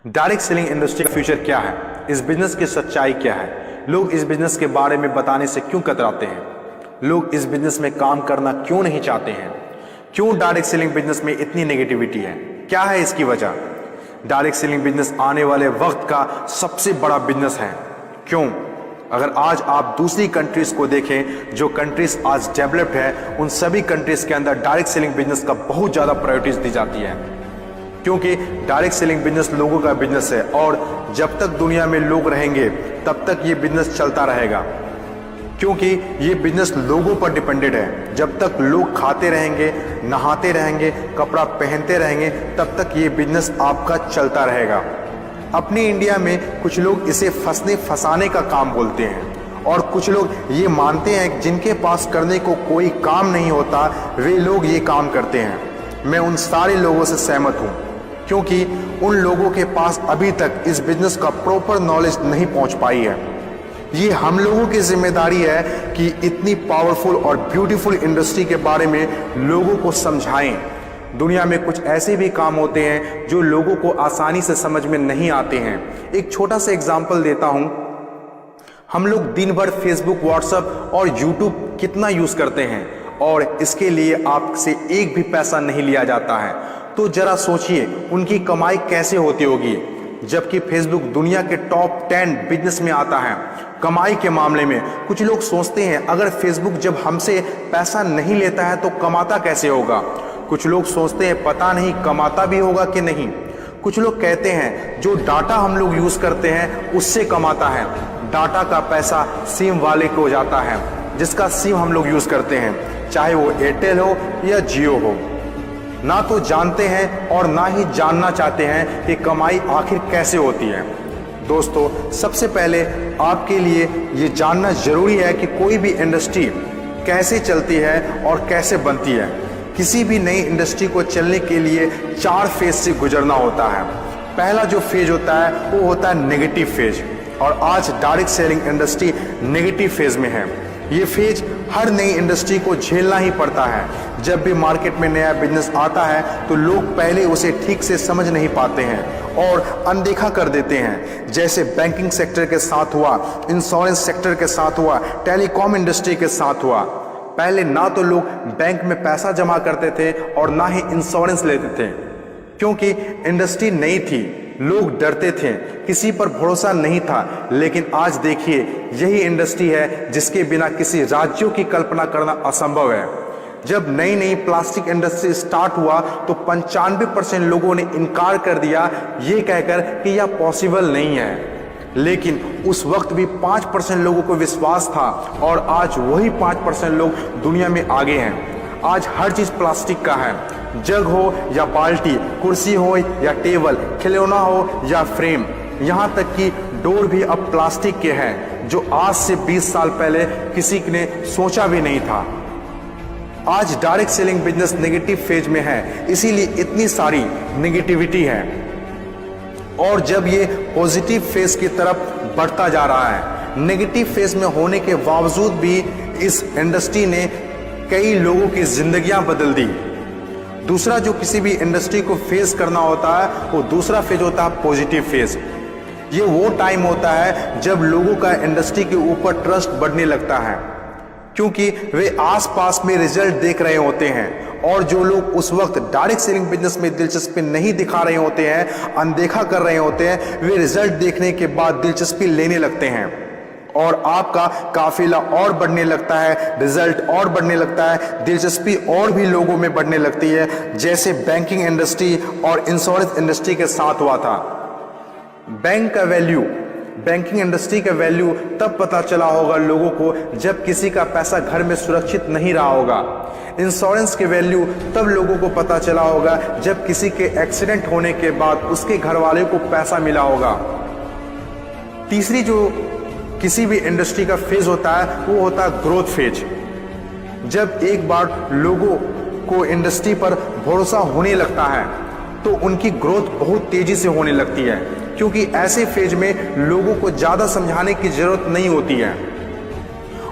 Direct selling industry का future क्या है, इस बिजनेस की सच्चाई क्या है, लोग इस बिजनेस के बारे में बताने से क्यों कतराते हैं, लोग इस बिजनेस में काम करना क्यों नहीं चाहते हैं, क्यों डायरेक्ट सेलिंग बिजनेस में इतनी नेगेटिविटी है, क्या है इसकी वजह। डायरेक्ट सेलिंग बिजनेस आने वाले वक्त का सबसे बड़ा बिजनेस है। क्यों? अगर आज आप दूसरी कंट्रीज को देखें, जो कंट्रीज आज डेवलप्ड है, उन सभी कंट्रीज के अंदर डायरेक्ट सेलिंग बिजनेस का बहुत ज्यादा प्रायोरिटीज दी जाती है, क्योंकि डायरेक्ट सेलिंग बिजनेस लोगों का बिजनेस है और जब तक दुनिया में लोग रहेंगे तब तक ये बिजनेस चलता रहेगा, क्योंकि ये बिजनेस लोगों पर डिपेंडेड है। जब तक लोग खाते रहेंगे, नहाते रहेंगे, कपड़ा पहनते रहेंगे, तब तक ये बिजनेस आपका चलता रहेगा। अपने इंडिया में कुछ लोग इसे फंसाने का काम बोलते हैं और कुछ लोग ये मानते हैं कि जिनके पास करने को कोई काम नहीं होता वे लोग ये काम करते हैं। मैं उन सारे लोगों से सहमत हूँ, क्योंकि उन लोगों के पास अभी तक इस बिजनेस का प्रॉपर नॉलेज नहीं पहुंच पाई है। ये हम लोगों की जिम्मेदारी है कि इतनी पावरफुल और ब्यूटीफुल इंडस्ट्री के बारे में लोगों को समझाएं। दुनिया में कुछ ऐसे भी काम होते हैं जो लोगों को आसानी से समझ में नहीं आते हैं। एक छोटा सा एग्जाम्पल देता हूं। हम लोग दिन भर फेसबुक, व्हाट्सएप और यूट्यूब कितना यूज करते हैं और इसके लिए आपसे एक भी पैसा नहीं लिया जाता है। तो जरा सोचिए उनकी कमाई कैसे होती होगी, जबकि फेसबुक दुनिया के टॉप 10 बिजनेस में आता है कमाई के मामले में। कुछ लोग सोचते हैं अगर फेसबुक जब हमसे पैसा नहीं लेता है तो कमाता कैसे होगा। कुछ लोग सोचते हैं पता नहीं कमाता भी होगा कि नहीं। कुछ लोग कहते हैं जो डाटा हम लोग यूज करते हैं उससे कमाता है। डाटा का पैसा सिम वाले को जाता है, जिसका सिम हम लोग यूज करते हैं, चाहे वो एयरटेल हो या जियो हो। ना तो जानते हैं और ना ही जानना चाहते हैं कि कमाई आखिर कैसे होती है। दोस्तों, सबसे पहले आपके लिए ये जानना जरूरी है कि कोई भी इंडस्ट्री कैसे चलती है और कैसे बनती है। किसी भी नई इंडस्ट्री को चलने के लिए 4 फेज से गुजरना होता है। पहला जो फेज होता है वो होता है नेगेटिव फेज, और आज direct selling industry negative phase में है। ये फेज हर नई इंडस्ट्री को झेलना ही पड़ता है। जब भी मार्केट में नया बिजनेस आता है तो लोग पहले उसे ठीक से समझ नहीं पाते हैं और अनदेखा कर देते हैं। जैसे बैंकिंग सेक्टर के साथ हुआ, इंश्योरेंस सेक्टर के साथ हुआ, टेलीकॉम इंडस्ट्री के साथ हुआ। पहले ना तो लोग बैंक में पैसा जमा करते थे और ना ही इंश्योरेंस लेते थे, क्योंकि इंडस्ट्री नई थी, लोग डरते थे, किसी पर भरोसा नहीं था। लेकिन आज देखिए, यही इंडस्ट्री है जिसके बिना किसी राज्यों की कल्पना करना असंभव है। जब नई नई प्लास्टिक इंडस्ट्री स्टार्ट हुआ तो 95% लोगों ने इनकार कर दिया, ये कहकर कि यह पॉसिबल नहीं है। लेकिन उस वक्त भी 5% लोगों को विश्वास था और आज वही 5% लोग दुनिया में आगे हैं। आज हर चीज प्लास्टिक का है, जग हो या बाल्टी, कुर्सी हो या टेबल, खिलौना हो या फ्रेम, यहाँ तक कि डोर भी अब प्लास्टिक के हैं, जो आज से 20 साल पहले किसी ने सोचा भी नहीं था। आज direct selling business negative phase में है, इसीलिए इतनी सारी नेगेटिविटी है। और जब ये पॉजिटिव फेज की तरफ बढ़ता जा रहा है, नेगेटिव फेज में होने के बावजूद भी इस इंडस्ट्री ने कई लोगों की जिंदगियां बदल दी। दूसरा जो किसी भी इंडस्ट्री को फेस करना होता है वो दूसरा फेज होता है पॉजिटिव फेज। ये वो टाइम होता है जब लोगों का इंडस्ट्री के ऊपर ट्रस्ट बढ़ने लगता है, क्योंकि वे आसपास में रिजल्ट देख रहे होते हैं। और जो लोग उस वक्त डायरेक्ट सेलिंग बिजनेस में दिलचस्पी नहीं दिखा रहे होते हैं, अनदेखा कर रहे होते हैं, वे रिजल्ट देखने के बाद दिलचस्पी लेने लगते हैं और आपका काफिला और बढ़ने लगता है, रिजल्ट और बढ़ने लगता है, दिलचस्पी और भी लोगों में बढ़ने लगती है। जैसे बैंकिंग इंडस्ट्री और इंश्योरेंस इंडस्ट्री के साथ हुआ था। बैंकिंग इंडस्ट्री का वैल्यू तब पता चला होगा लोगों को जब किसी का पैसा घर में सुरक्षित नहीं रहा होगा। इंश्योरेंस के वैल्यू तब लोगों को पता चला होगा जब किसी के एक्सीडेंट होने के बाद उसके घर वाले को पैसा मिला होगा। तीसरी जो किसी भी इंडस्ट्री का फेज होता है वो होता है ग्रोथ फेज। जब एक बार लोगों को इंडस्ट्री पर भरोसा होने लगता है तो उनकी ग्रोथ बहुत तेजी से होने लगती है, क्योंकि ऐसे फेज में लोगों को ज्यादा समझाने की जरूरत नहीं होती है।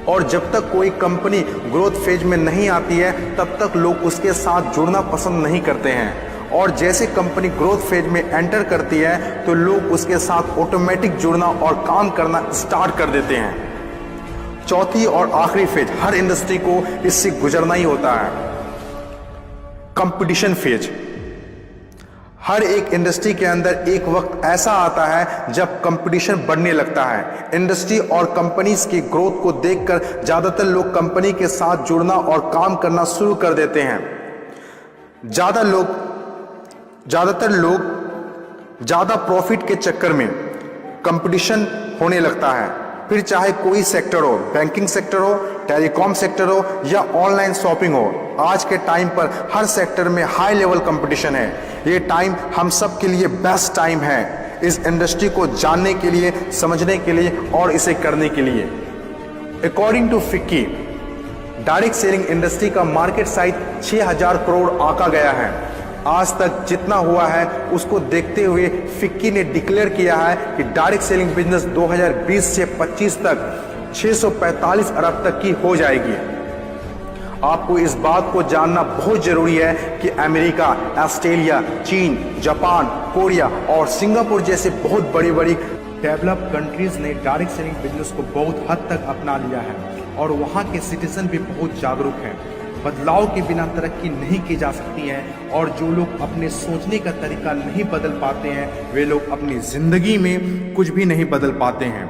और जब तक कोई कंपनी ग्रोथ फेज में नहीं आती है तब तक लोग उसके साथ जुड़ना पसंद नहीं करते हैं और जैसे कंपनी ग्रोथ फेज में एंटर करती है तो लोग उसके साथ ऑटोमेटिक जुड़ना और काम करना स्टार्ट कर देते हैं। चौथी और आखिरी फेज हर इंडस्ट्री को इससे गुजरना ही होता है, कंपटीशन फेज। हर एक इंडस्ट्री के अंदर एक वक्त ऐसा आता है जब कंपटीशन बढ़ने लगता है। इंडस्ट्री और कंपनीज की ग्रोथ को देखकर ज्यादातर लोग कंपनी के साथ जुड़ना और काम करना शुरू कर देते हैं। ज्यादातर लोग ज्यादा प्रॉफिट के चक्कर में कंपटीशन होने लगता है, फिर चाहे कोई सेक्टर हो, बैंकिंग सेक्टर हो, टेलीकॉम सेक्टर हो या ऑनलाइन शॉपिंग हो। आज के टाइम पर हर सेक्टर में हाई लेवल कंपटीशन है। ये टाइम हम सब के लिए बेस्ट टाइम है इस इंडस्ट्री को जानने के लिए, समझने के लिए और इसे करने के लिए। According to FICCI, direct selling industry का मार्केट साइज 6000 करोड़ आंका गया है। आज तक जितना हुआ है उसको देखते हुए फिक्की ने डिक्लेयर किया है कि डायरेक्ट सेलिंग बिजनेस 2020 से 25 तक 645 अरब तक की हो जाएगी। आपको इस बात को जानना बहुत जरूरी है कि अमेरिका, ऑस्ट्रेलिया, चीन, जापान, कोरिया और सिंगापुर जैसे बहुत बड़ी बड़ी डेवलप्ड कंट्रीज ने डायरेक्ट सेलिंग बिजनेस को बहुत हद तक अपना लिया है और वहाँ के सिटीजन भी बहुत जागरूक हैं। बदलाव के बिना तरक्की नहीं की जा सकती है और जो लोग अपने सोचने का तरीका नहीं बदल पाते हैं वे लोग अपनी जिंदगी में कुछ भी नहीं बदल पाते हैं।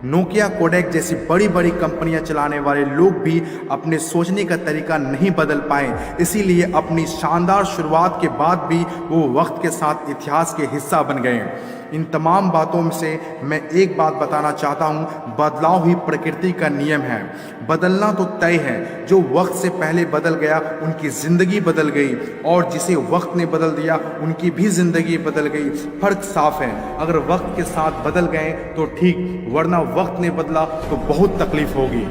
नोकिया, कोडेक जैसी बड़ी बड़ी कंपनियां चलाने वाले लोग भी अपने सोचने का तरीका नहीं बदल पाए, इसीलिए अपनी शानदार शुरुआत के बाद भी वो वक्त के साथ इतिहास के हिस्सा बन गए। इन तमाम बातों से मैं एक बात बताना चाहता हूँ, बदलाव ही प्रकृति का नियम है। बदलना तो तय है, जो वक्त से पहले बदल गया उनकी ज़िंदगी बदल गई और जिसे वक्त ने बदल दिया उनकी भी ज़िंदगी बदल गई। फर्क साफ है, अगर वक्त के साथ बदल गए तो ठीक, वरना वक्त ने बदला तो बहुत तकलीफ होगी।